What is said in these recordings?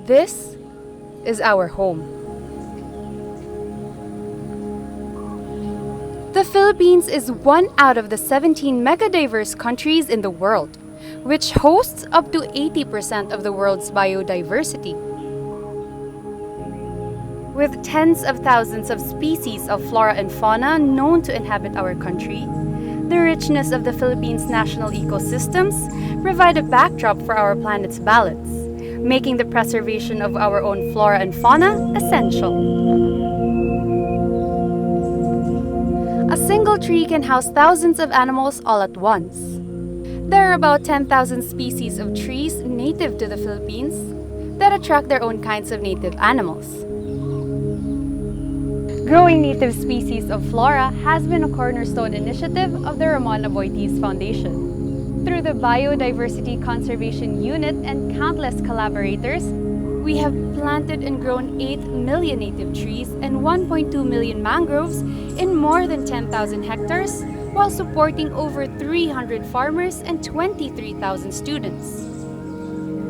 This is our home. The Philippines is one out of the 17 megadiverse countries in the world, which hosts up to 80% of the world's biodiversity. With tens of thousands of species of flora and fauna known to inhabit our country, the richness of the Philippines' national ecosystems provide a backdrop for our planet's balance, making the preservation of our own flora and fauna essential. A single tree can house thousands of animals all at once. There are about 10,000 species of trees native to the Philippines that attract their own kinds of native animals. Growing native species of flora has been a cornerstone initiative of the Ramon Aboitiz Foundation. Through the Biodiversity Conservation Unit and countless collaborators, we have planted and grown 8 million native trees and 1.2 million mangroves in more than 10,000 hectares, while supporting over 300 farmers and 23,000 students.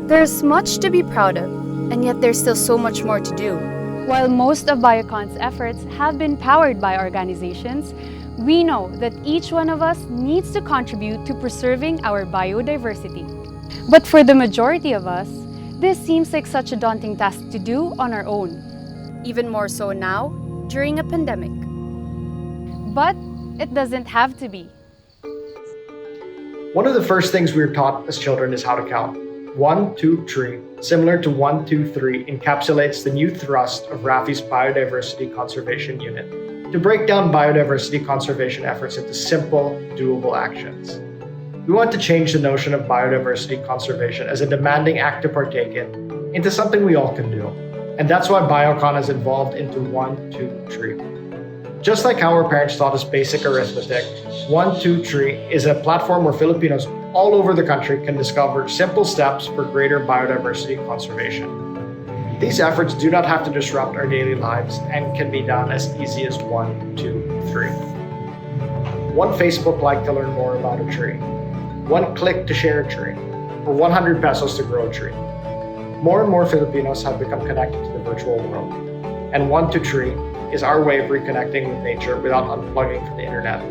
There's much to be proud of, and yet there's still so much more to do. While most of Biocon's efforts have been powered by organizations, we know that each one of us needs to contribute to preserving our biodiversity. But for the majority of us, this seems like such a daunting task to do on our own. Even more so now, during a pandemic. But it doesn't have to be. One of the first things we were taught as children is how to count. 1, 2, 3, similar to 1, 2, 3, encapsulates the new thrust of RAFI's Biodiversity Conservation Unit to break down biodiversity conservation efforts into simple, doable actions. We want to change the notion of biodiversity conservation as a demanding act to partake in into something we all can do. And that's why Biocon is involved into 1, 2, 3. Just like how our parents taught us basic arithmetic, 1, 2, 3 is a platform where Filipinos all over the country can discover simple steps for greater biodiversity conservation. These efforts do not have to disrupt our daily lives and can be done as easy as 1, 2, 3. 1 Facebook like to learn more about a tree. 1 click to share a tree. Or 100 pesos to grow a tree. More and more Filipinos have become connected to the virtual world. And 1, 2, 3 is our way of reconnecting with nature without unplugging from the internet.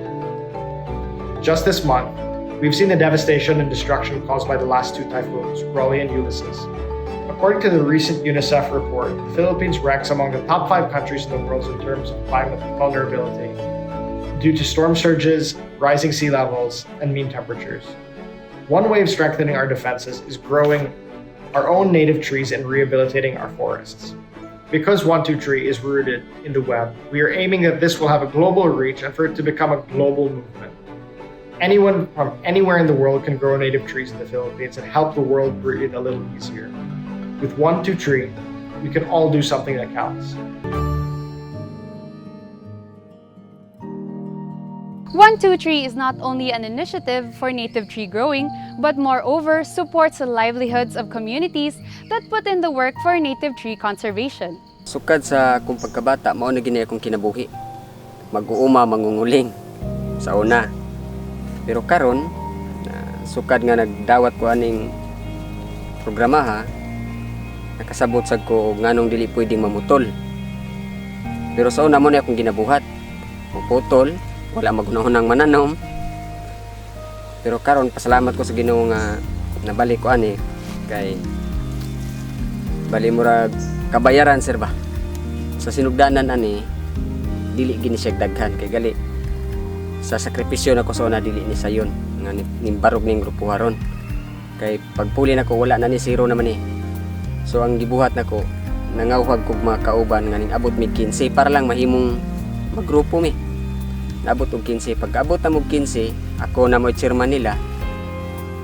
Just this month, we've seen the devastation and destruction caused by the last 2 typhoons, Raleigh and Ulysses. According to the recent UNICEF report, the Philippines ranks among the top 5 countries in the world in terms of climate vulnerability due to storm surges, rising sea levels, and mean temperatures. One way of strengthening our defenses is growing our own native trees and rehabilitating our forests. Because 1, 2, 3 is rooted in the web, we are aiming that this will have a global reach and for it to become a global movement. Anyone from anywhere in the world can grow native trees in the Philippines and help the world breathe a little easier. With 1, 2, 3, we can all do something that counts. 1, 2, 3 is not only an initiative for native tree growing, but moreover supports the livelihoods of communities that put in the work for native tree conservation. Sukad sa akong pagkabata, mao na gini akong kinabuhi. Mag-uuma, mangunguling sa una. Pero karon, sukad nga nagdawat ko aning programaha, nakasabot sad ko nganong dili pwedeng mamutol. Pero sa una mo na akong ginabuhat. Muputol, wala magunahunang mananom. Pero karon pasalamat ko sa Ginoo nga nabalik ko ani kay bali murag kabayaran sir ba. Sa sinugdanan ani dili gini siya daghan kay gali sa sakripisyo nako sa una dili ni sayon nga nimbarog ning grupo haron. Kay pagpuli nako wala na ni zero naman ni. So ang gibuhat nako nangawhag kog mga kauban nga ning abot mig 15 para lang mahimong maggrupo mi. Naabot og 15. Pagkaabot na mo 15, ako na mo chairman nila.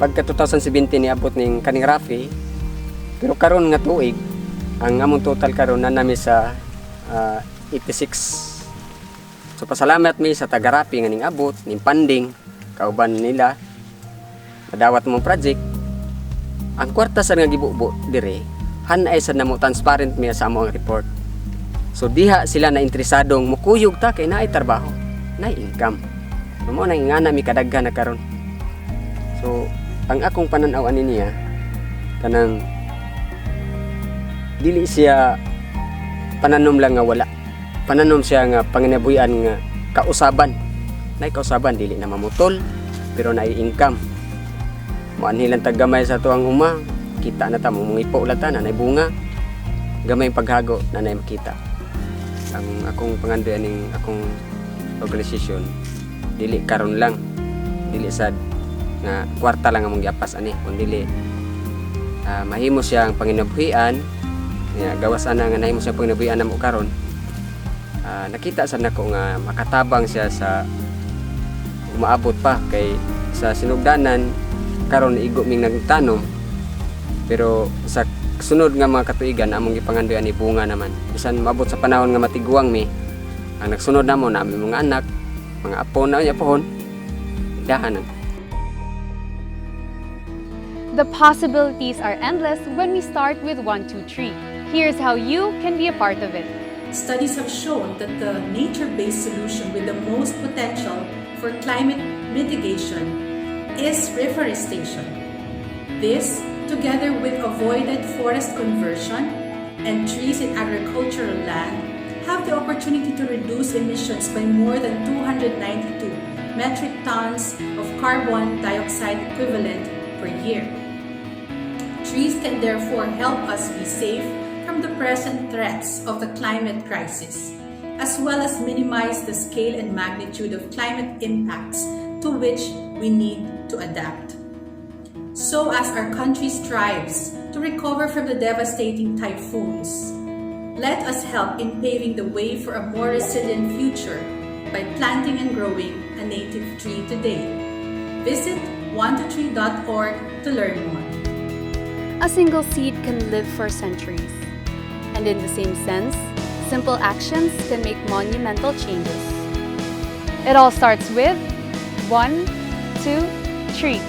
Pagka 2017 ni abot ning kaning RAFI. Pero karon nga tuig, ang among total karon na nami sa 86. So pasalamat mi sa taga RAFI nga ning abot, ning funding, kauban nila. Madawat mo project. Ang kwarta sa nga gibubo dire, hanay sa namo transparent mi sa among report. So diha sila na interesadong mukuyog ta kay naay trabaho. Na income. Mo nang ingana mi kadaghan na karon. So ang akong pananaw ani niya kanang dili siya pananom lang nga wala. Pananom siya nga panginabuhian nga kausaban. Nay kausaban dili na mamutol pero naay income. Moanhilan tag gamay sa tuang uma, kita na ta mong ipo lata na nay bunga. Gamay paghago na nay makita. Ang akong pangandoy aning akong organisasyon dili karon lang. Dili sad nga kwarta lang among giapas ani kun dili mahimo siyang panginabuhian nga gawas ana nga nahimo siyang panginabuhian namo karon. Nakita sad nako nga makatabang siya sa umaabot pa kay sa sinugdanan karon igo ming nagtanom pero sa sunod nga mga katuigan among gipangandoy ani bunga naman bisan maabot sa panahon nga matiguang mi ang nagsunod namo nami mga anak mga apo na niya pohon dahanan. The possibilities are endless when we start with 123. Here's how you can be a part of it. Studies have shown that the nature-based solution with the most potential for climate mitigation is reforestation. This, together with avoided forest conversion and trees in agricultural land, have the opportunity to reduce emissions by more than 292 metric tons of carbon dioxide equivalent per year. Trees can therefore help us be safe from the present threats of the climate crisis, as well as minimize the scale and magnitude of climate impacts to which we need to adapt. So as our country strives to recover from the devastating typhoons, let us help in paving the way for a more resilient future by planting and growing a native tree today. Visit 123.org to learn more. A single seed can live for centuries. And in the same sense, simple actions can make monumental changes. It all starts with 1, 2, 3.